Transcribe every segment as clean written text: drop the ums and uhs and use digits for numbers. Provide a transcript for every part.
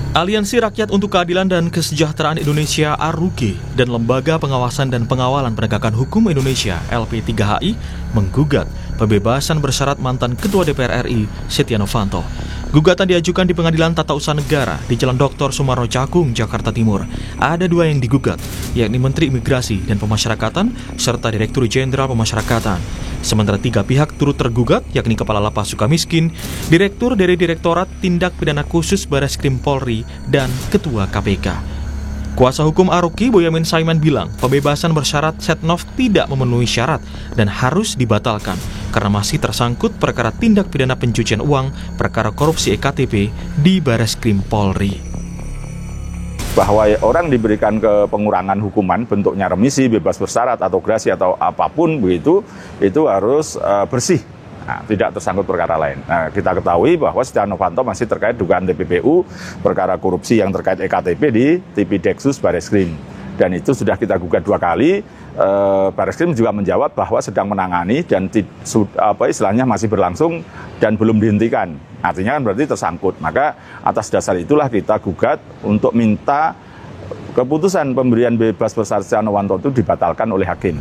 Aliansi Rakyat untuk Keadilan dan Kesejahteraan Indonesia (ARUKI) dan Lembaga Pengawasan dan Pengawalan Penegakan Hukum Indonesia (LP3HI) menggugat pembebasan bersyarat mantan Ketua DPR RI Setia Novanto. Gugatan diajukan di Pengadilan Tata Usaha Negara di Jalan Dr. Sumarno Cakung, Jakarta Timur. Ada dua yang digugat, yakni Menteri Imigrasi dan Pemasyarakatan serta Direktur Jenderal Pemasyarakatan. Sementara tiga pihak turut tergugat, yakni Kepala Lapas Sukamiskin, Direktur dari Direktorat Tindak Pidana Khusus Bareskrim Polri, dan Ketua KPK. Kuasa hukum ARUKI Boyamin Saiman bilang pembebasan bersyarat Setnov tidak memenuhi syarat dan harus dibatalkan karena masih tersangkut perkara tindak pidana pencucian uang, perkara korupsi EKTP di Bareskrim Polri. Bahwa orang diberikan ke pengurangan hukuman, bentuknya remisi, bebas bersyarat atau grasi atau apapun begitu, itu harus bersih. Nah, tidak tersangkut perkara lain. Nah, kita ketahui bahwa Setia Novanto masih terkait dugaan TPPU, perkara korupsi yang terkait EKTP di Tipideksus Bareskrim. Dan itu sudah kita gugat 2 kali. Bareskrim juga menjawab bahwa sedang menangani dan istilahnya masih berlangsung dan belum dihentikan. Artinya kan berarti tersangkut. Maka atas dasar itulah kita gugat untuk minta keputusan pemberian bebas bersyarat Setia Novanto itu dibatalkan oleh hakim.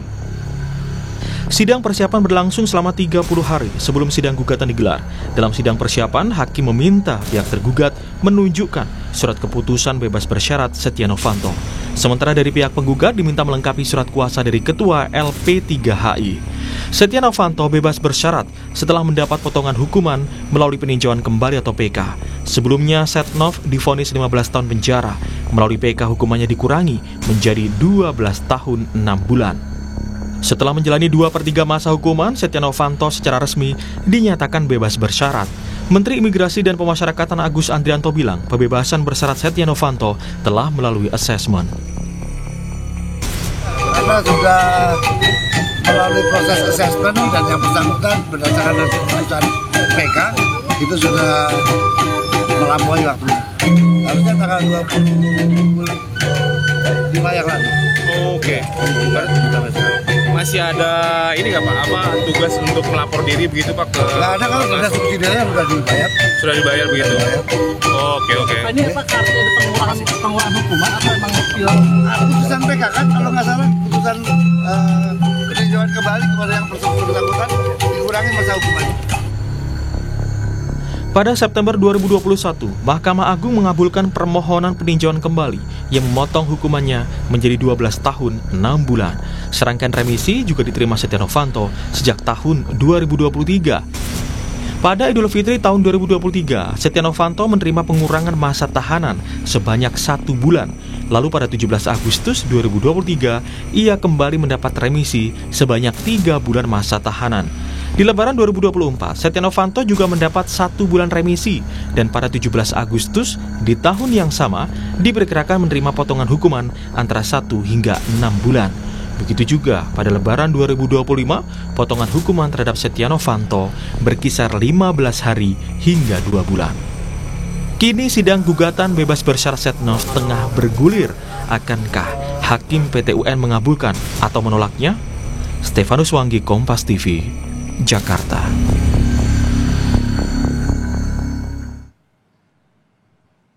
Sidang persiapan berlangsung selama 30 hari sebelum sidang gugatan digelar. Dalam sidang persiapan, hakim meminta pihak tergugat menunjukkan surat keputusan bebas bersyarat Setia Novanto. Sementara dari pihak penggugat diminta melengkapi surat kuasa dari Ketua LP3HI. Setia Novanto bebas bersyarat setelah mendapat potongan hukuman melalui peninjauan kembali atau PK. Sebelumnya, Setnov divonis 15 tahun penjara. Melalui PK hukumannya dikurangi menjadi 12 tahun 6 bulan. Setelah menjalani 2/3 masa hukuman, Setia Novanto secara resmi dinyatakan bebas bersyarat. Menteri Imigrasi dan Pemasyarakatan Agus Andrianto bilang pembebasan bersyarat Setia Novanto telah melalui asesmen. Karena sudah melalui proses asesmen dan yang bersangkutan berdasarkan hasil keputusan PK itu sudah melampaui waktunya. Harusnya tanggal 25 yang lalu. Oke. Masih ada ini nggak Pak? Tugas untuk melapor diri begitu Pak ke? Nggak ada, kalau sudah subsidiarnya sudah dibayar. Sudah dibayar begitu. Oke. Ini apa kartu pengurangan hukuman atau memang bilang? Putusan PK kan kalau nggak salah, putusan peninjauan kembali kepada yang bersangkutan dikurangi masa hukumannya. Pada September 2021, Mahkamah Agung mengabulkan permohonan peninjauan kembali yang memotong hukumannya menjadi 12 tahun 6 bulan. Serangkaian remisi juga diterima Setia Novanto sejak tahun 2023. Pada Idul Fitri tahun 2023, Setia Novanto menerima pengurangan masa tahanan sebanyak 1 bulan. Lalu pada 17 Agustus 2023, ia kembali mendapat remisi sebanyak 3 bulan masa tahanan. Di Lebaran 2024, Setia Novanto juga mendapat 1 bulan remisi dan pada 17 Agustus di tahun yang sama diperkirakan menerima potongan hukuman antara 1 hingga 6 bulan. Begitu juga pada Lebaran 2025, potongan hukuman terhadap Setia Novanto berkisar 15 hari hingga 2 bulan. Kini sidang gugatan bebas bersyarat Setnov tengah bergulir. Akankah Hakim PT UN mengabulkan atau menolaknya? Stefanus Wanggi, Kompas TV, Jakarta.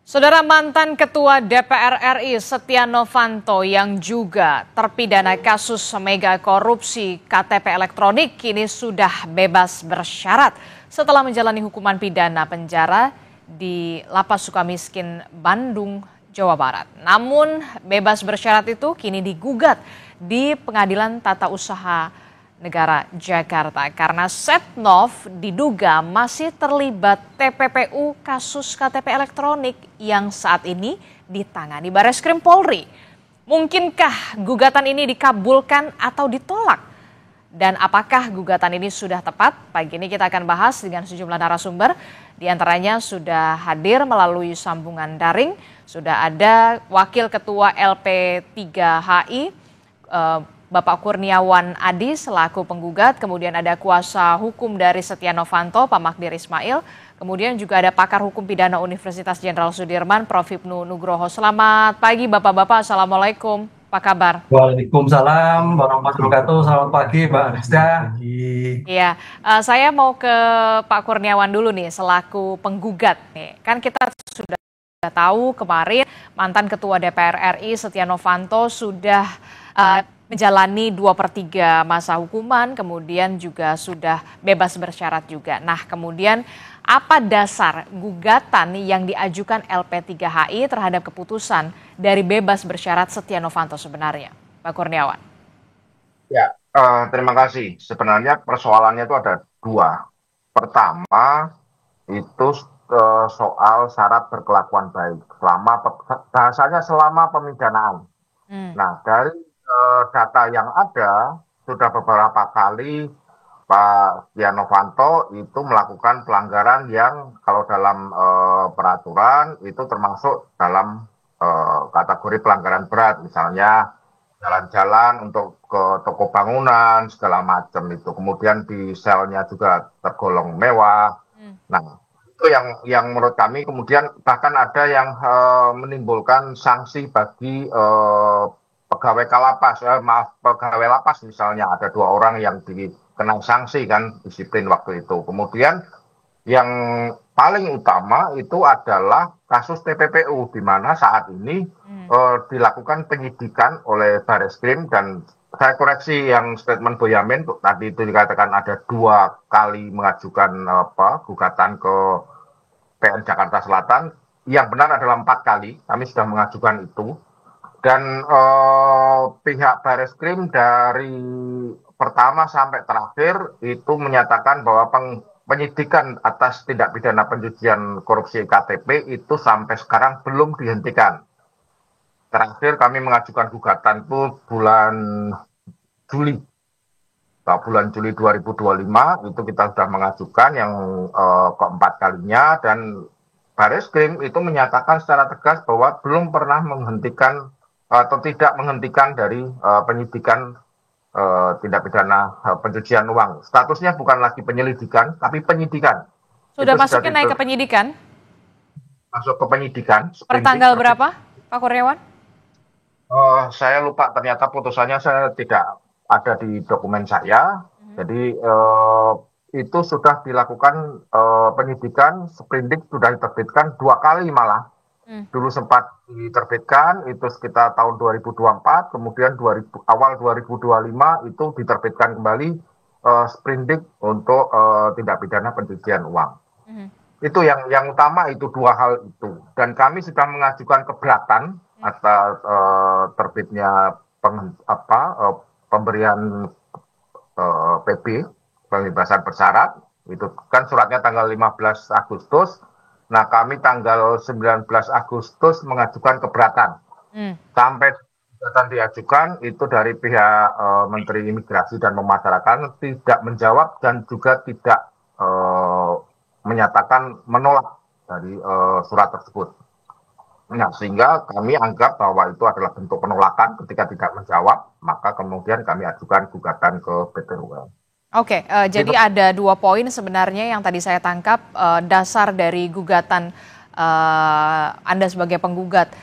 Saudara, mantan Ketua DPR RI Setia Novanto yang juga terpidana kasus mega korupsi KTP elektronik kini sudah bebas bersyarat setelah menjalani hukuman pidana penjara di Lapas Sukamiskin, Bandung, Jawa Barat. Namun bebas bersyarat itu kini digugat di Pengadilan Tata Usaha Negara Jakarta karena Setnov diduga masih terlibat TPPU kasus KTP elektronik yang saat ini ditangani Bareskrim Polri. Mungkinkah gugatan ini dikabulkan atau ditolak? Dan apakah gugatan ini sudah tepat? Pagi ini kita akan bahas dengan sejumlah narasumber. Di antaranya sudah hadir melalui sambungan daring. Sudah ada Wakil Ketua LP3HI, Bapak Kurniawan Adi selaku penggugat, kemudian ada kuasa hukum dari Setia Novanto, Pak Magdir Ismail, kemudian juga ada pakar hukum pidana Universitas Jenderal Sudirman, Prof. Hipnu Nugroho. Selamat pagi Bapak-Bapak, Assalamualaikum, apa kabar? Waalaikumsalam warahmatullahi wabarakatuh, selamat pagi Mbak Rizda. Iya, saya mau ke Pak Kurniawan dulu nih selaku penggugat. Nih, kan kita sudah Kita tahu kemarin mantan Ketua DPR RI Setia Novanto sudah menjalani 2/3 masa hukuman, kemudian juga sudah bebas bersyarat juga. Nah, kemudian apa dasar gugatan yang diajukan LP3HI terhadap keputusan dari bebas bersyarat Setia Novanto sebenarnya, Pak Kurniawan? Ya, terima kasih. Sebenarnya persoalannya itu ada dua. Pertama, itu soal syarat berkelakuan baik. Bahasanya selama pemidanaan. Nah, dari data yang ada, sudah beberapa kali Pak Setia Novanto itu melakukan pelanggaran yang kalau dalam peraturan itu termasuk dalam kategori pelanggaran berat, misalnya jalan-jalan untuk ke toko bangunan segala macam itu. Kemudian di selnya juga tergolong mewah. Nah, itu yang menurut kami kemudian bahkan ada yang menimbulkan sanksi bagi pegawai kalapas, pegawai lapas misalnya ada 2 orang yang dikenai sanksi kan disiplin waktu itu. Kemudian yang paling utama itu adalah kasus TPPU di mana saat ini dilakukan penyidikan oleh Bareskrim dan saya koreksi yang statement Boyamin tadi itu dikatakan ada 2 kali mengajukan gugatan ke PN Jakarta Selatan. Yang benar adalah 4 kali kami sudah mengajukan itu. Dan pihak Bareskrim dari pertama sampai terakhir itu menyatakan bahwa penyidikan atas tindak pidana pencucian korupsi KTP itu sampai sekarang belum dihentikan. Terakhir kami mengajukan gugatan itu bulan Juli 2025 itu kita sudah mengajukan yang keempat kalinya dan Bareskrim itu menyatakan secara tegas bahwa belum pernah menghentikan atau tidak menghentikan dari penyidikan tindak pidana pencucian uang. Statusnya bukan lagi penyelidikan, tapi penyidikan. Sudah masuknya naik ke penyidikan? Masuk ke penyidikan. Per tanggal berapa, Pak Kurniawan? Saya lupa, ternyata putusannya saya tidak ada di dokumen saya. Jadi itu sudah dilakukan penyidikan, sprindik sudah diterbitkan 2 kali malah. Dulu sempat diterbitkan itu sekitar tahun 2024, kemudian awal 2025 itu diterbitkan kembali sprindik untuk tindak pidana pencucian uang. Itu yang utama itu 2 hal itu. Dan kami sudah mengajukan keberatan atas terbitnya pemberian PB pembebasan bersyarat. Itu kan suratnya tanggal 15 Agustus. Nah, kami tanggal 19 Agustus mengajukan keberatan. Sampai keberatan diajukan, itu dari pihak Menteri Imigrasi dan Pemasarakatan tidak menjawab dan juga tidak menyatakan menolak dari surat tersebut. Nah, sehingga kami anggap bahwa itu adalah bentuk penolakan ketika tidak menjawab, maka kemudian kami ajukan gugatan ke PT UL. Oke, jadi ada 2 poin sebenarnya yang tadi saya tangkap dasar dari gugatan Anda sebagai penggugat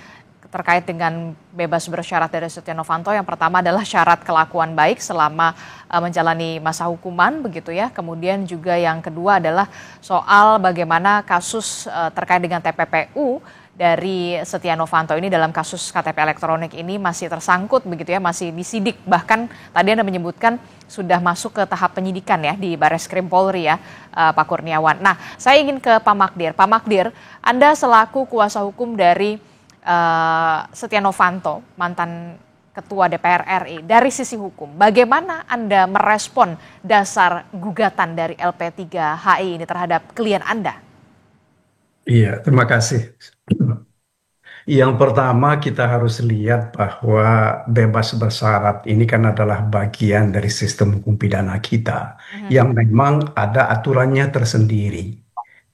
terkait dengan bebas bersyarat dari Setia Novanto. Yang pertama adalah syarat kelakuan baik selama menjalani masa hukuman, begitu ya. Kemudian juga yang kedua adalah soal bagaimana kasus terkait dengan TPPU dari Setia Novanto ini dalam kasus KTP elektronik ini masih tersangkut begitu ya, masih disidik. Bahkan tadi Anda menyebutkan sudah masuk ke tahap penyidikan ya di Bareskrim Polri ya, Pak Kurniawan. Nah, saya ingin ke Pak Magdir. Pak Magdir, Anda selaku kuasa hukum dari Setia Novanto, mantan Ketua DPR RI, dari sisi hukum, bagaimana Anda merespon dasar gugatan dari LP3HI ini terhadap klien Anda? Iya, terima kasih. Yang pertama kita harus lihat bahwa bebas bersyarat ini kan adalah bagian dari sistem hukum pidana kita yang memang ada aturannya tersendiri.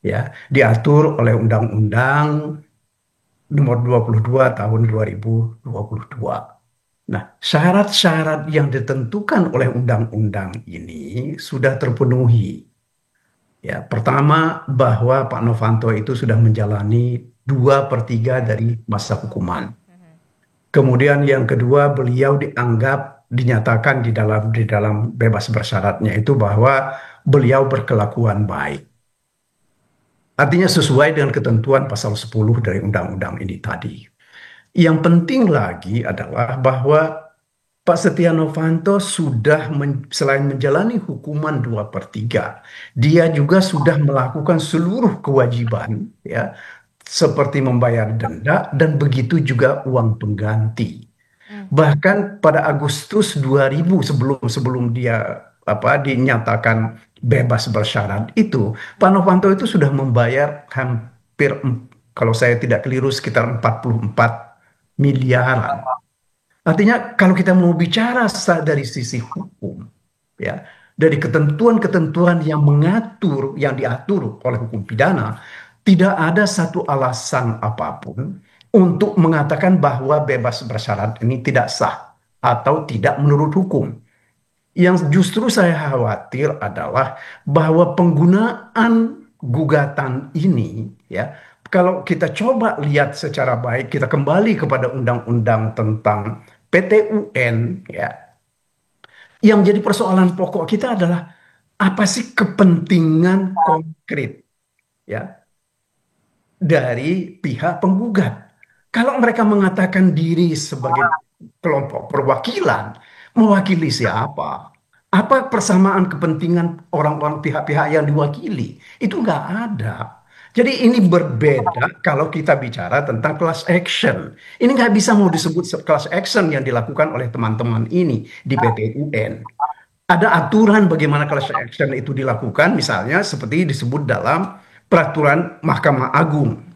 Ya, diatur oleh Undang-Undang Nomor 22 Tahun 2022. Nah, syarat-syarat yang ditentukan oleh undang-undang ini sudah terpenuhi. Ya, pertama bahwa Pak Novanto itu sudah menjalani 2/3 dari masa hukuman. Kemudian yang kedua, beliau dinyatakan di dalam bebas bersyaratnya itu bahwa beliau berkelakuan baik. Artinya sesuai dengan ketentuan pasal 10 dari undang-undang ini tadi. Yang penting lagi adalah bahwa Pak Setia Novanto sudah selain menjalani hukuman 2/3, dia juga sudah melakukan seluruh kewajiban, ya, seperti membayar denda dan begitu juga uang pengganti. Bahkan pada Agustus 2000, sebelum dia dinyatakan bebas bersyarat itu, Pak Novanto itu sudah membayar hampir, kalau saya tidak keliru, sekitar 44 miliaran. Artinya kalau kita mau bicara dari sisi hukum, ya, dari ketentuan-ketentuan yang diatur oleh hukum pidana, tidak ada satu alasan apapun untuk mengatakan bahwa bebas bersyarat ini tidak sah atau tidak menurut hukum. Yang justru saya khawatir adalah bahwa penggunaan gugatan ini, ya, kalau kita coba lihat secara baik, kita kembali kepada undang-undang tentang PT UN, ya, yang jadi persoalan pokok kita adalah apa sih kepentingan konkret, ya, dari pihak penggugat. Kalau mereka mengatakan diri sebagai kelompok perwakilan, mewakili siapa? Apa persamaan kepentingan orang-orang pihak-pihak yang diwakili? Itu nggak ada. Jadi ini berbeda kalau kita bicara tentang class action. Ini nggak bisa mau disebut class action yang dilakukan oleh teman-teman ini di PT UN. Ada aturan bagaimana class action itu dilakukan, misalnya seperti disebut dalam peraturan Mahkamah Agung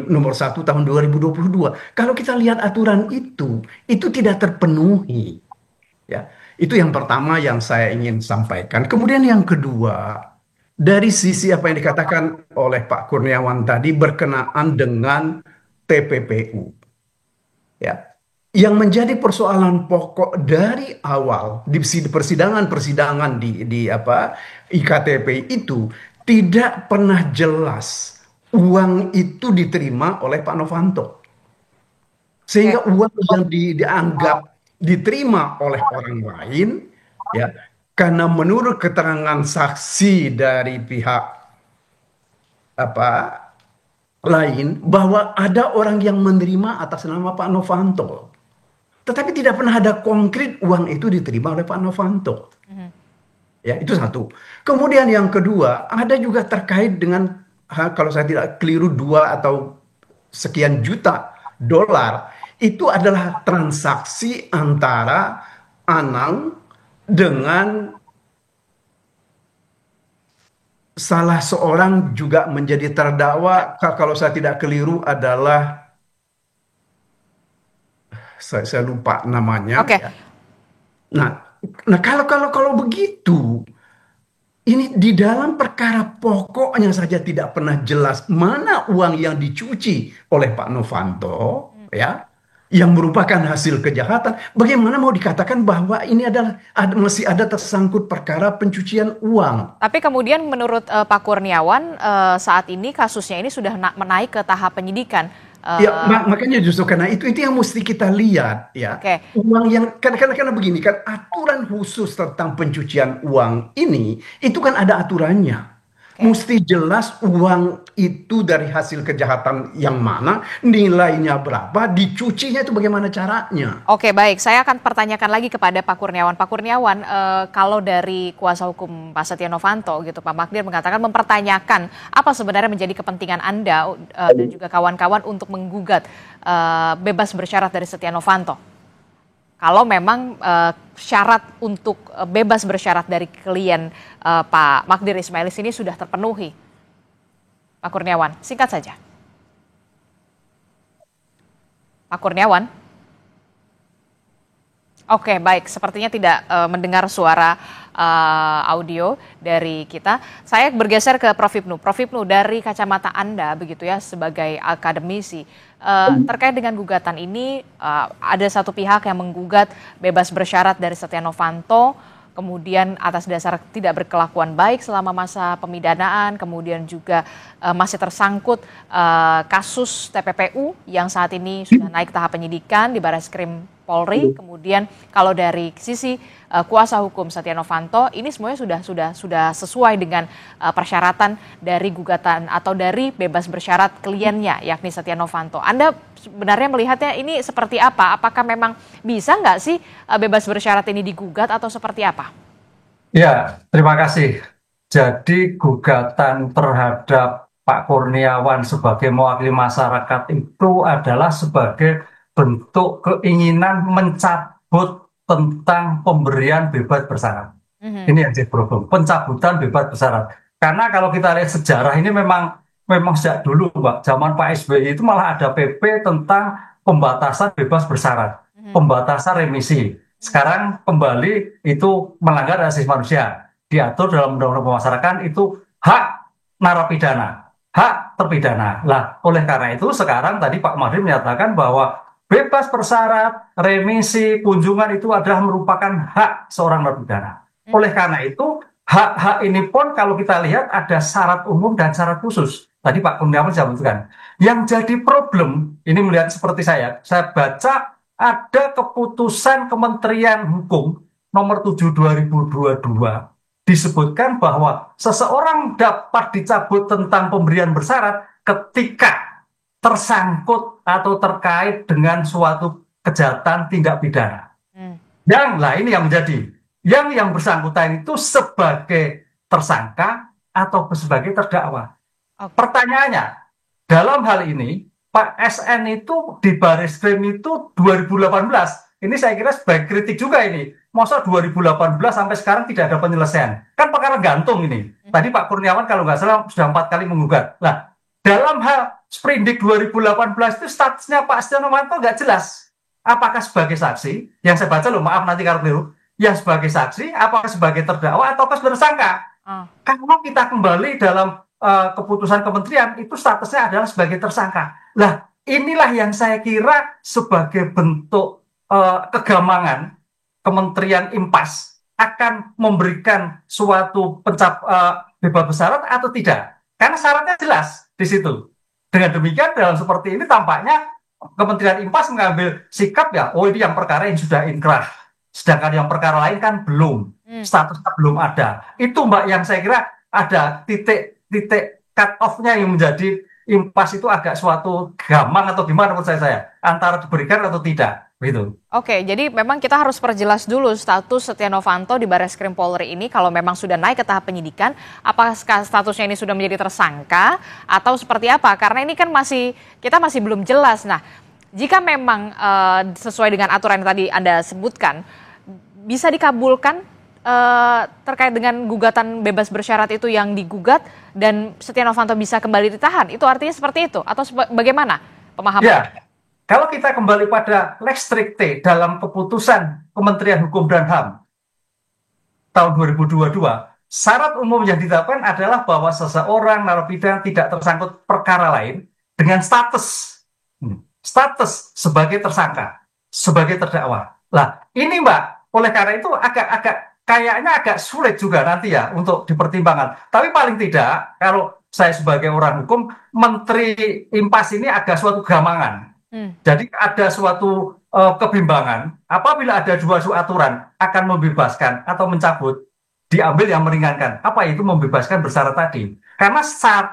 nomor 1 tahun 2022. Kalau kita lihat aturan itu tidak terpenuhi. Ya, itu yang pertama yang saya ingin sampaikan. Kemudian yang kedua, dari sisi apa yang dikatakan oleh Pak Kurniawan tadi berkenaan dengan TPPU. Ya. Yang menjadi persoalan pokok dari awal di persidangan di IKTP itu tidak pernah jelas uang itu diterima oleh Pak Novanto. Sehingga uang yang dianggap diterima oleh orang lain, ya, karena menurut keterangan saksi dari pihak lain bahwa ada orang yang menerima atas nama Pak Novanto. Tetapi tidak pernah ada konkret uang itu diterima oleh Pak Novanto. Ya, itu satu. Kemudian yang kedua, ada juga terkait dengan, kalau saya tidak keliru, 2 atau sekian juta dolar. Itu adalah transaksi antara Anang dengan salah seorang juga menjadi terdakwa, kalau saya tidak keliru adalah, saya lupa namanya. Oke. Ya. Nah kalau begitu, ini di dalam perkara pokoknya saja tidak pernah jelas mana uang yang dicuci oleh Pak Novanto, ya, yang merupakan hasil kejahatan. Bagaimana mau dikatakan bahwa ini masih ada tersangkut perkara pencucian uang? Tapi kemudian menurut Pak Kurniawan, saat ini kasusnya ini sudah menaik ke tahap penyidikan. Ya, makanya justru karena itu yang mesti kita lihat, ya. Okay. Uang yang karena begini kan, aturan khusus tentang pencucian uang ini itu kan ada aturannya. Mesti jelas uang itu dari hasil kejahatan yang mana, nilainya berapa, dicucinya itu bagaimana caranya. Oke, baik. Saya akan pertanyakan lagi kepada Pak Kurniawan. Pak Kurniawan, kalau dari kuasa hukum Pak Setia Novanto gitu, Pak Magdir mengatakan mempertanyakan apa sebenarnya menjadi kepentingan Anda dan juga kawan-kawan untuk menggugat bebas bersyarat dari Setia Novanto. Kalau memang syarat untuk bebas bersyarat dari klien Pak Magdir Ismailis ini sudah terpenuhi. Pak Kurniawan, singkat saja. Pak Kurniawan. Oke, baik. Sepertinya tidak mendengar suara audio dari kita. Saya bergeser ke Prof. Hipnu. Prof. Hipnu, dari kacamata Anda begitu ya sebagai akademisi, terkait dengan gugatan ini, ada satu pihak yang menggugat bebas bersyarat dari Setia Novanto, kemudian atas dasar tidak berkelakuan baik selama masa pemidanaan, kemudian juga masih tersangkut kasus TPPU yang saat ini sudah naik tahap penyidikan di Barreskrim Polri, kemudian kalau dari sisi kuasa hukum Setia Novanto, ini semuanya sudah sesuai dengan persyaratan dari gugatan atau dari bebas bersyarat kliennya, yakni Setia Novanto. Anda sebenarnya melihatnya ini seperti apa? Apakah memang bisa nggak sih bebas bersyarat ini digugat atau seperti apa? Ya, terima kasih. Jadi gugatan terhadap Pak Kurniawan sebagai mewakili masyarakat itu adalah sebagai bentuk keinginan mencabut tentang pemberian bebas bersyarat. Ini yang jadi problem, pencabutan bebas bersyarat. Karena kalau kita lihat sejarah ini memang sejak dulu, Mbak, zaman Pak SBY itu malah ada PP tentang pembatasan bebas bersyarat, pembatasan remisi. Sekarang kembali itu melanggar hak asasi manusia. Diatur dalam undang-undang pemasarakatan itu hak narapidana, hak terpidana. Lah, oleh karena itu sekarang tadi Pak Mahdi menyatakan bahwa bebas bersyarat, remisi, kunjungan itu adalah merupakan hak seorang narapidana. Oleh karena itu, hak-hak ini pun kalau kita lihat ada syarat umum dan syarat khusus. Tadi Pak Kurniawan sebutkan. Yang jadi problem, ini melihat seperti saya baca ada keputusan Kementerian Hukum nomor 7 2022 disebutkan bahwa seseorang dapat dicabut tentang pemberian bersyarat ketika tersangkut atau terkait dengan suatu kejahatan tindak pidana. Ini yang menjadi yang bersangkutan itu sebagai tersangka atau sebagai terdakwa. Pertanyaannya, dalam hal ini Pak SN itu di Barreskrim itu 2018. Ini saya kira sebagai kritik juga ini. Masa 2018 sampai sekarang tidak ada penyelesaian. Kan perkara gantung ini. Tadi Pak Kurniawan kalau nggak salah sudah 4 kali menggugat. Nah, dalam hal Sprindik 2018 itu statusnya Pak Setia Novanto nggak jelas. Apakah sebagai saksi, yang saya baca loh, maaf nanti kalau keliru, yang sebagai saksi, apakah sebagai terdakwa, ataukah sebagai tersangka. Kalau kita kembali dalam keputusan kementerian, itu statusnya adalah sebagai tersangka. Nah, inilah yang saya kira sebagai bentuk kegamangan Kementerian Impas akan memberikan suatu bebas bersyarat atau tidak. Karena syaratnya jelas di situ. Dengan demikian dalam seperti ini tampaknya Kementerian Impas mengambil sikap ya, oh ini yang perkara yang sudah inkrah. Sedangkan yang perkara lain kan belum, statusnya belum ada. Itu Mbak yang saya kira ada titik cut off-nya yang menjadi Impas itu agak suatu gamang atau gimana menurut saya antara diberikan atau tidak. Gitu. Oke, jadi memang kita harus perjelas dulu status Setia Novanto di Barreskrim Polri ini kalau memang sudah naik ke tahap penyidikan, apakah statusnya ini sudah menjadi tersangka atau seperti apa? Karena ini kan kita masih belum jelas. Nah, jika memang sesuai dengan aturan yang tadi Anda sebutkan, bisa dikabulkan terkait dengan gugatan bebas bersyarat itu yang digugat dan Setia Novanto bisa kembali ditahan. Itu artinya seperti itu atau bagaimana pemahaman? Ya. Kalau kita kembali pada lex stricte dalam keputusan Kementerian Hukum dan HAM tahun 2022, syarat umum yang ditetapkan adalah bahwa seseorang narapidana tidak tersangkut perkara lain dengan status sebagai tersangka, sebagai terdakwa. Lah, ini Mbak, oleh karena itu kayaknya agak sulit juga nanti ya untuk dipertimbangkan. Tapi paling tidak, kalau saya sebagai orang hukum, Menteri Impas ini agak suatu gamangan. Jadi ada suatu kebimbangan apabila ada dua aturan akan membebaskan atau mencabut, diambil yang meringankan. Apa itu membebaskan bersyarat tadi? Karena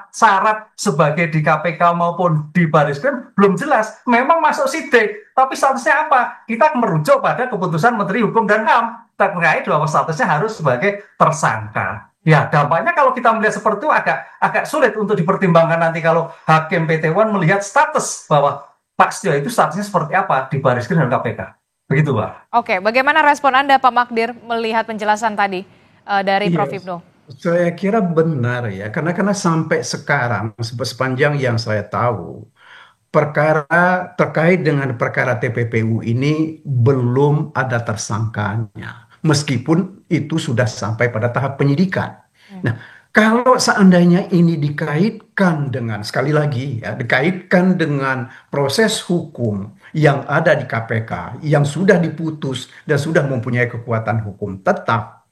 syarat sebagai di KPK maupun di Barreskrim belum jelas. Memang masuk sidik, tapi statusnya apa? Kita merujuk pada keputusan Menteri Hukum dan HAM terkait bahwa statusnya harus sebagai tersangka. Ya, dampaknya kalau kita melihat seperti itu agak sulit untuk dipertimbangkan nanti kalau Hakim PT1 melihat status bahwa Pak Setio itu statusnya seperti apa di Barreskrim dan KPK. Begitu, Pak. Oke, bagaimana respon Anda, Pak Magdir, melihat penjelasan tadi dari Prof. Ibnu? Saya kira benar ya, karena sampai sekarang, sepanjang yang saya tahu, perkara terkait dengan perkara TPPU ini belum ada tersangkanya. Meskipun itu sudah sampai pada tahap penyidikan. Nah, kalau seandainya ini dikaitkan dengan, sekali lagi ya, dikaitkan dengan proses hukum yang ada di KPK, yang sudah diputus dan sudah mempunyai kekuatan hukum tetap,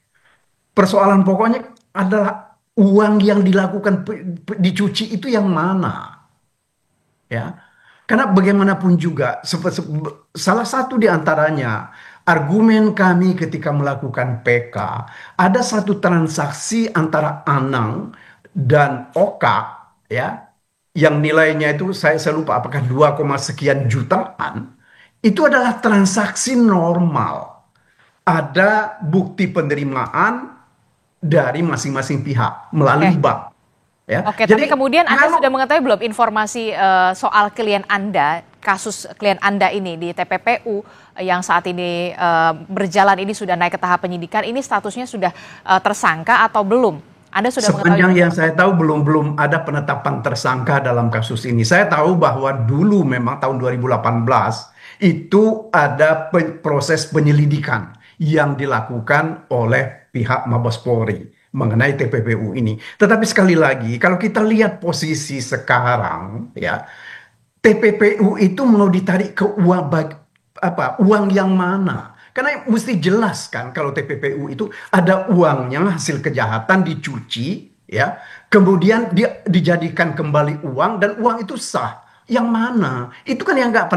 persoalan pokoknya adalah uang yang dilakukan dicuci itu yang mana? Ya. Karena bagaimanapun juga, salah satu di antaranya, argumen kami ketika melakukan PK, ada satu transaksi antara Anang dan Oka, ya, yang nilainya itu saya lupa apakah 2, sekian jutaan, itu adalah transaksi normal. Ada bukti penerimaan dari masing-masing pihak melalui Oke. bank. Ya. Oke, Jadi tapi kemudian Anda kalau sudah mengetahui belum informasi soal klien Anda, kasus klien Anda ini di TPPU yang saat ini berjalan ini sudah naik ke tahap penyidikan, ini statusnya sudah tersangka atau belum? Anda sudah sepanjang mengetahui? yang saya tahu belum ada penetapan tersangka dalam kasus ini. Saya tahu bahwa dulu memang tahun 2018 itu ada proses penyelidikan yang dilakukan oleh pihak Mabes Polri mengenai TPPU ini. Tetapi sekali lagi, kalau kita lihat posisi sekarang, ya, TPPU itu mau ditarik ke uang yang mana? Karena mesti jelas kan kalau TPPU itu ada uangnya hasil kejahatan dicuci, ya, kemudian dia dijadikan kembali uang dan uang itu sah. Yang mana? Itu kan yang nggak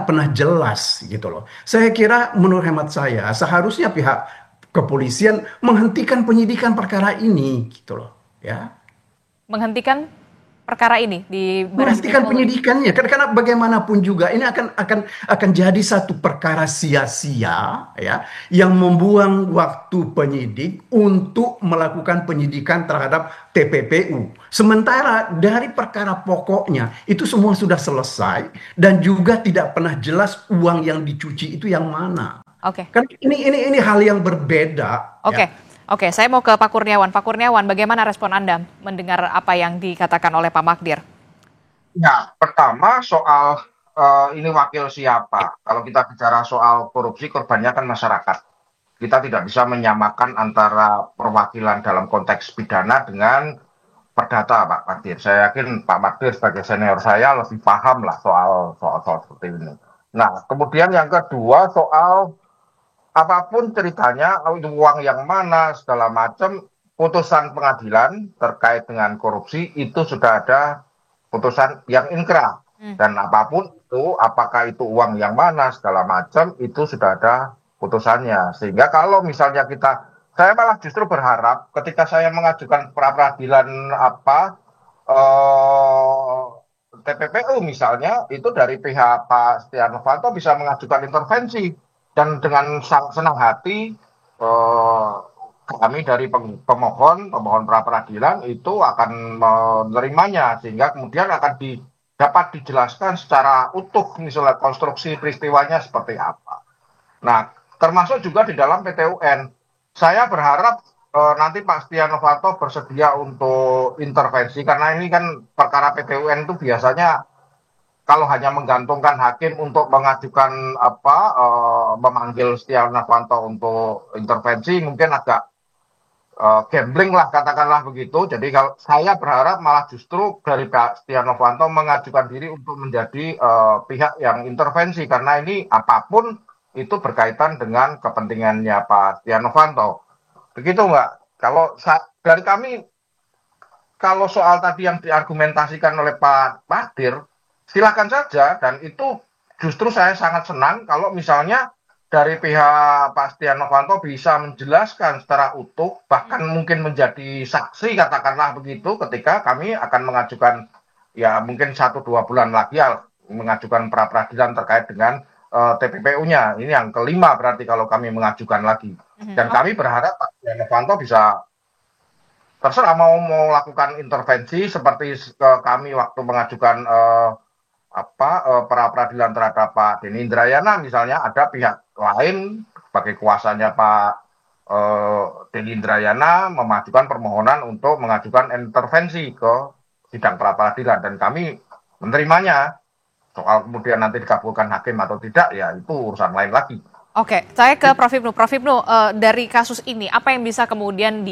pernah jelas gitu loh. Saya kira menurut hemat saya seharusnya pihak kepolisian menghentikan penyidikan perkara ini gitu loh, ya. Menghentikan perkara ini di Baris Menghentikan Krim Polri? penyidikannya karena bagaimanapun juga ini akan jadi satu perkara sia-sia, ya, yang membuang waktu penyidik untuk melakukan penyidikan terhadap TPPU. Sementara dari perkara pokoknya itu semua sudah selesai dan juga tidak pernah jelas uang yang dicuci itu yang mana. Oke. Kan ini hal yang berbeda. Oke. Ya. Oke, saya mau ke Pak Kurniawan. Pak Kurniawan, bagaimana respon Anda mendengar apa yang dikatakan oleh Pak Magdir? Ya, pertama soal ini wakil siapa. Kalau kita bicara soal korupsi, korbannya kan masyarakat. Kita tidak bisa menyamakan antara perwakilan dalam konteks pidana dengan perdata, Pak Magdir. Saya yakin Pak Magdir sebagai senior saya lebih paham lah soal seperti ini. Nah, kemudian yang kedua soal apapun ceritanya, itu uang yang mana, segala macam, putusan pengadilan terkait dengan korupsi itu sudah ada putusan yang inkrah. Dan apapun itu, apakah itu uang yang mana, segala macam, itu sudah ada putusannya. Sehingga kalau misalnya saya malah justru berharap ketika saya mengajukan pra-peradilan TPPU misalnya, itu dari pihak Pak Setia Novanto bisa mengajukan intervensi. Dan dengan senang hati kami dari pemohon pra-peradilan itu akan menerimanya sehingga kemudian akan dapat dijelaskan secara utuh misalnya konstruksi peristiwanya seperti apa. Nah, termasuk juga di dalam PT-UN. Saya berharap nanti Pak Setia Novanto bersedia untuk intervensi karena ini kan perkara PT-UN itu biasanya kalau hanya menggantungkan hakim untuk mengajukan memanggil Setia Novanto untuk intervensi mungkin agak gambling lah katakanlah begitu. Jadi kalau saya berharap malah justru dari Pak Setia Novanto mengajukan diri untuk menjadi pihak yang intervensi karena ini apapun itu berkaitan dengan kepentingannya Pak Setia Novanto. Begitu Mbak. Kalau dari kami kalau soal tadi yang diargumentasikan oleh Pak Magdir silakan saja, dan itu justru saya sangat senang kalau misalnya dari pihak Pak Setia Novanto bisa menjelaskan secara utuh, bahkan mungkin menjadi saksi katakanlah begitu ketika kami akan mengajukan, ya mungkin 1-2 bulan lagi mengajukan pra-peradilan terkait dengan TPPU-nya. Ini yang kelima berarti kalau kami mengajukan lagi. Dan kami berharap Pak Setia Novanto bisa terserah mau melakukan intervensi seperti kami waktu mengajukan pra-peradilan terhadap Pak Denny Indrayana misalnya ada pihak lain sebagai kuasanya Pak Denny Indrayana memajukan permohonan untuk mengajukan intervensi ke sidang pra-peradilan dan kami menerimanya. Soal kemudian nanti dikabulkan hakim atau tidak ya itu urusan lain lagi. Oke, saya ke Prof. Ibnu. Prof. Ibnu, dari kasus ini apa yang bisa kemudian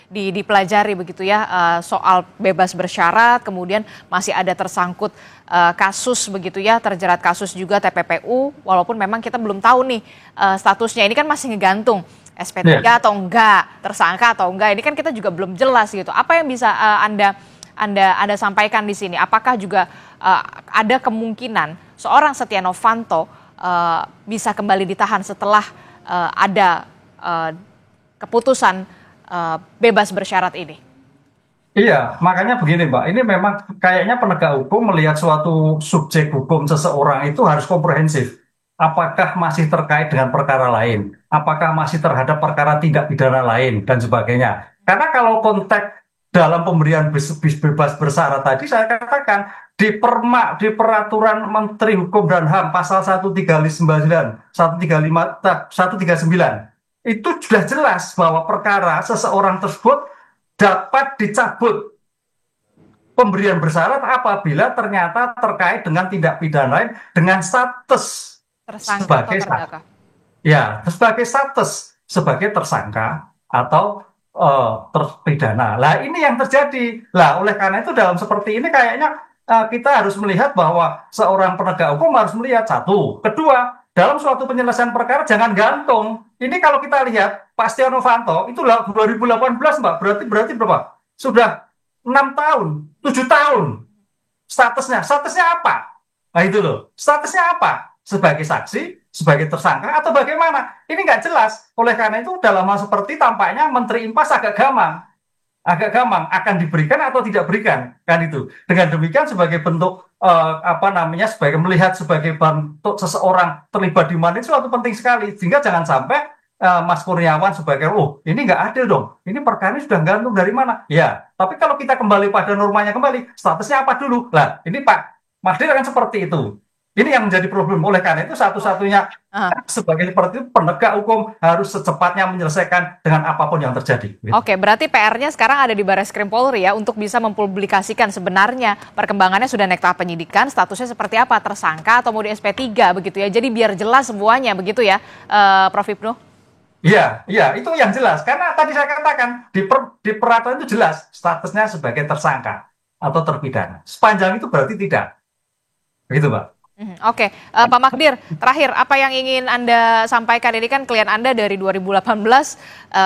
dipelajari begitu ya soal bebas bersyarat, kemudian masih ada tersangkut kasus begitu ya, terjerat kasus juga TPPU, walaupun memang kita belum tahu nih statusnya, ini kan masih ngegantung SP3 atau enggak, tersangka atau enggak, ini kan kita juga belum jelas gitu. Apa yang bisa Anda sampaikan di sini? Apakah juga ada kemungkinan seorang Setia Novanto bisa kembali ditahan setelah ada keputusan bebas bersyarat ini? Iya, makanya begini Mbak, ini memang kayaknya penegak hukum melihat suatu subjek hukum seseorang itu harus komprehensif. Apakah masih terkait dengan perkara lain? Apakah masih terhadap perkara tindak pidana lain dan sebagainya? Karena kalau konteks dalam pemberian bebas bersyarat tadi saya katakan di peraturan Menteri Hukum dan HAM pasal 139, 135, 139 itu sudah jelas bahwa perkara seseorang tersebut dapat dicabut pemberian bersyarat apabila ternyata terkait dengan tindak pidana lain dengan status Tersangka sebagai atau terdakwa? sebagai status sebagai tersangka atau terpidana. Lah ini yang terjadi. Lah oleh karena itu dalam seperti ini kayaknya kita harus melihat bahwa seorang penegak hukum harus melihat satu, kedua dalam suatu penyelesaian perkara jangan gantung. Ini kalau kita lihat Pak Setia Novanto itu 2018 Mbak, berarti berapa? Sudah 6 tahun, 7 tahun. Statusnya apa? Nah itu loh, statusnya apa? Sebagai saksi, sebagai tersangka, atau bagaimana? Ini nggak jelas. Oleh karena itu dalam hal seperti tampaknya Menteri Impas agak gamang akan diberikan atau tidak berikan kan itu. Dengan demikian sebagai bentuk sebagai melihat sebagai bentuk seseorang terlibat di mana itu suatu penting sekali sehingga jangan sampai Mas Kurniawan sebagai ini nggak adil dong, ini perkara ini sudah gantung dari mana ya. Tapi kalau kita kembali pada normanya kembali, statusnya apa dulu lah, ini Pak Magdir kan seperti itu. Ini yang menjadi problem. Oleh karena itu satu-satunya sebagai seperti itu penegak hukum harus secepatnya menyelesaikan dengan apapun yang terjadi. Oke, berarti PR-nya sekarang ada di Barreskrim Polri ya untuk bisa mempublikasikan sebenarnya perkembangannya sudah naik tahap penyidikan, statusnya seperti apa, tersangka atau mau di SP3 begitu ya. Jadi biar jelas semuanya begitu ya, Prof. Hipnu. Iya, itu yang jelas. Karena tadi saya katakan di peraturan itu jelas statusnya sebagai tersangka atau terpidana. Sepanjang itu berarti tidak. Begitu, Pak. Oke, Pak Magdir, terakhir apa yang ingin Anda sampaikan? Ini kan klien Anda dari 2018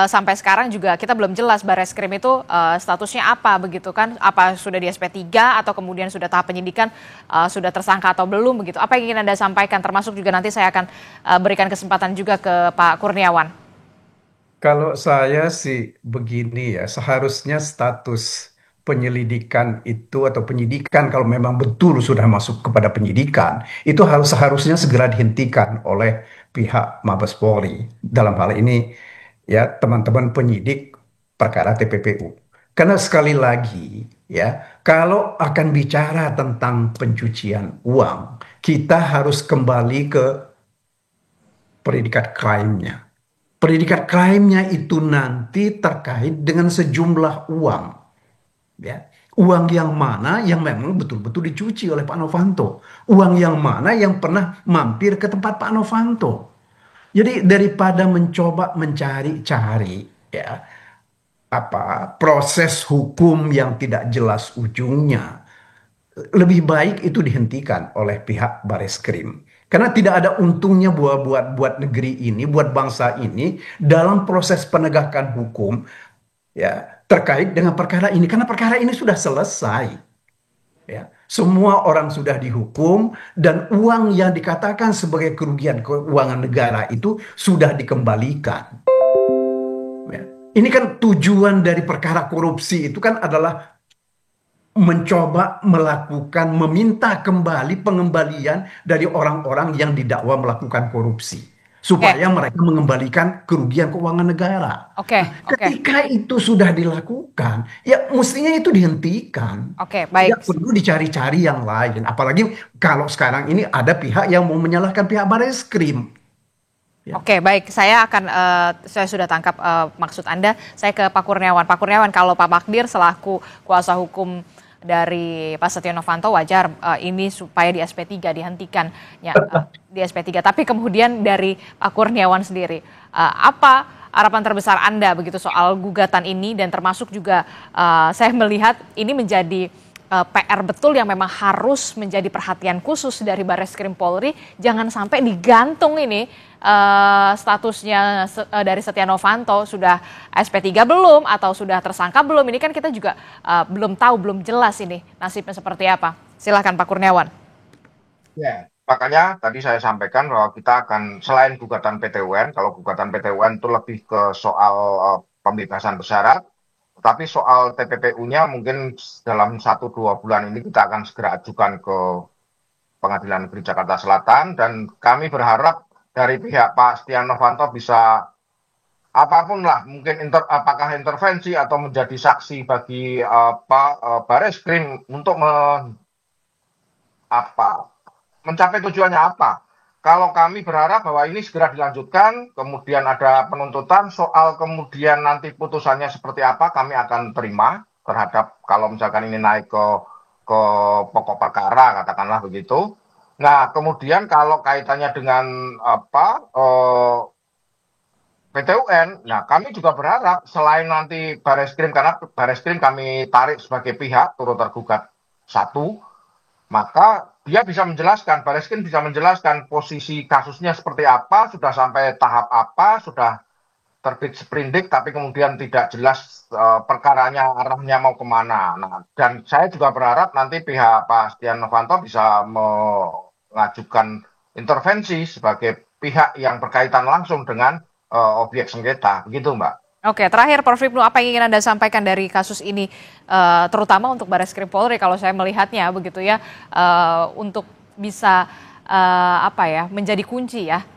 sampai sekarang juga kita belum jelas Barreskrim itu statusnya apa begitu kan? Apa sudah di SP3 atau kemudian sudah tahap penyidikan, sudah tersangka atau belum begitu? Apa yang ingin Anda sampaikan? Termasuk juga nanti saya akan berikan kesempatan juga ke Pak Kurniawan. Kalau saya sih begini ya, seharusnya status penyelidikan itu atau penyidikan kalau memang betul sudah masuk kepada penyidikan itu seharusnya segera dihentikan oleh pihak Mabes Polri dalam hal ini ya teman-teman penyidik perkara TPPU. Karena sekali lagi ya kalau akan bicara tentang pencucian uang kita harus kembali ke predikat crime-nya. Predikat crime-nya itu nanti terkait dengan sejumlah uang. Ya, uang yang mana yang memang betul-betul dicuci oleh Pak Novanto, uang yang mana yang pernah mampir ke tempat Pak Novanto. Jadi daripada mencoba mencari-cari ya proses hukum yang tidak jelas ujungnya, lebih baik itu dihentikan oleh pihak Barreskrim. Karena tidak ada untungnya buat negeri ini, buat bangsa ini dalam proses penegakan hukum ya terkait dengan perkara ini, karena perkara ini sudah selesai ya, semua orang sudah dihukum dan uang yang dikatakan sebagai kerugian keuangan negara itu sudah dikembalikan ya. Ini kan tujuan dari perkara korupsi itu kan adalah mencoba meminta kembali pengembalian dari orang-orang yang didakwa melakukan korupsi supaya mereka mengembalikan kerugian keuangan negara. Ketika itu sudah dilakukan, ya mestinya itu dihentikan. Baik. Tidak perlu dicari-cari yang lain. Apalagi kalau sekarang ini ada pihak yang mau menyalahkan pihak Barreskrim. Ya. Baik. Saya sudah tangkap maksud Anda. Saya ke Pak Kurniawan. Pak Kurniawan, kalau Pak Magdir selaku kuasa hukum dari Pak Setia Novanto wajar ini supaya di SP3 dihentikan ya, di SP3. Tapi kemudian dari Pak Kurniawan sendiri, apa harapan terbesar Anda begitu soal gugatan ini dan termasuk juga saya melihat ini menjadi PR betul yang memang harus menjadi perhatian khusus dari Barreskrim Polri, jangan sampai digantung ini statusnya dari Setia Novanto sudah SP3 belum atau sudah tersangka belum, ini kan kita juga belum tahu, belum jelas ini nasibnya seperti apa. Silahkan Pak Kurniawan. Ya, makanya tadi saya sampaikan bahwa kita akan selain gugatan PT UN, kalau gugatan PT UN itu lebih ke soal pembebasan bersyarat, tapi soal TPPU-nya mungkin dalam 1-2 bulan ini kita akan segera ajukan ke Pengadilan Negeri Jakarta Selatan, dan kami berharap dari pihak Pak Setia Novanto bisa apapun lah, mungkin apakah intervensi atau menjadi saksi bagi Bareskrim untuk mencapai tujuannya apa. Kalau kami berharap bahwa ini segera dilanjutkan, kemudian ada penuntutan, soal kemudian nanti putusannya seperti apa, kami akan terima terhadap kalau misalkan ini naik ke pokok perkara, katakanlah begitu. Nah, kemudian kalau kaitannya dengan PT UN, nah kami juga berharap selain nanti Bareskrim, karena Bareskrim kami tarik sebagai pihak turut tergugat satu, maka dia bisa menjelaskan, Bareskrim bisa menjelaskan posisi kasusnya seperti apa, sudah sampai tahap apa, sudah terbit sprindik, tapi kemudian tidak jelas perkaranya arahnya mau kemana. Nah, dan saya juga berharap nanti pihak Pak Setia Novanto bisa mengajukan intervensi sebagai pihak yang berkaitan langsung dengan objek sengketa, begitu Mbak. Oke, terakhir Prof. Hipnu, apa yang ingin Anda sampaikan dari kasus ini, terutama untuk Bareskrim Polri kalau saya melihatnya begitu ya, untuk bisa menjadi kunci ya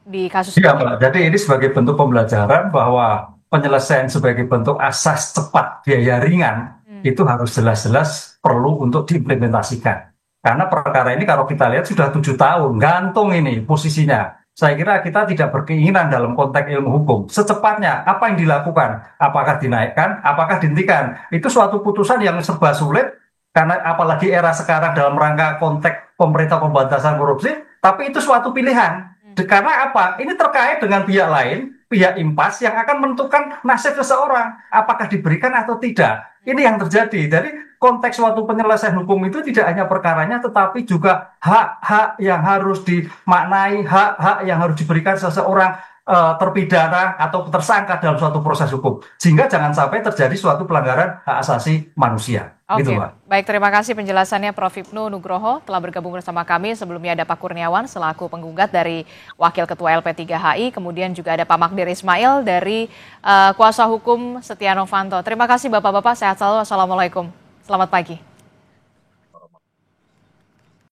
di kasus ini. Iya, Mbak. Jadi ini sebagai bentuk pembelajaran bahwa penyelesaian sebagai bentuk asas cepat biaya ringan itu harus jelas-jelas perlu untuk diimplementasikan. Karena perkara ini kalau kita lihat sudah 7 tahun, gantung ini posisinya. Saya kira kita tidak berkeinginan dalam konteks ilmu hukum. Secepatnya, apa yang dilakukan? Apakah dinaikkan? Apakah dihentikan? Itu suatu putusan yang serba sulit, karena apalagi era sekarang dalam rangka konteks pemerintah pemberantasan korupsi, tapi itu suatu pilihan. Karena apa? Ini terkait dengan pihak lain, pihak impas yang akan menentukan nasib seseorang. Apakah diberikan atau tidak? Ini yang terjadi. Jadi konteks suatu penyelesaian hukum itu tidak hanya perkaranya, tetapi juga hak-hak yang harus dimaknai, hak-hak yang harus diberikan seseorang terpidana atau tersangka dalam suatu proses hukum. Sehingga jangan sampai terjadi suatu pelanggaran hak asasi manusia. Oke, gitu, Mbak. Baik, terima kasih penjelasannya Prof. Hipnu Nugroho telah bergabung bersama kami. Sebelumnya ada Pak Kurniawan selaku penggugat dari Wakil Ketua LP3HI, kemudian juga ada Pak Magdir Ismail dari kuasa hukum Setia Novanto. Terima kasih Bapak-Bapak, sehat selalu. Assalamualaikum. Selamat pagi.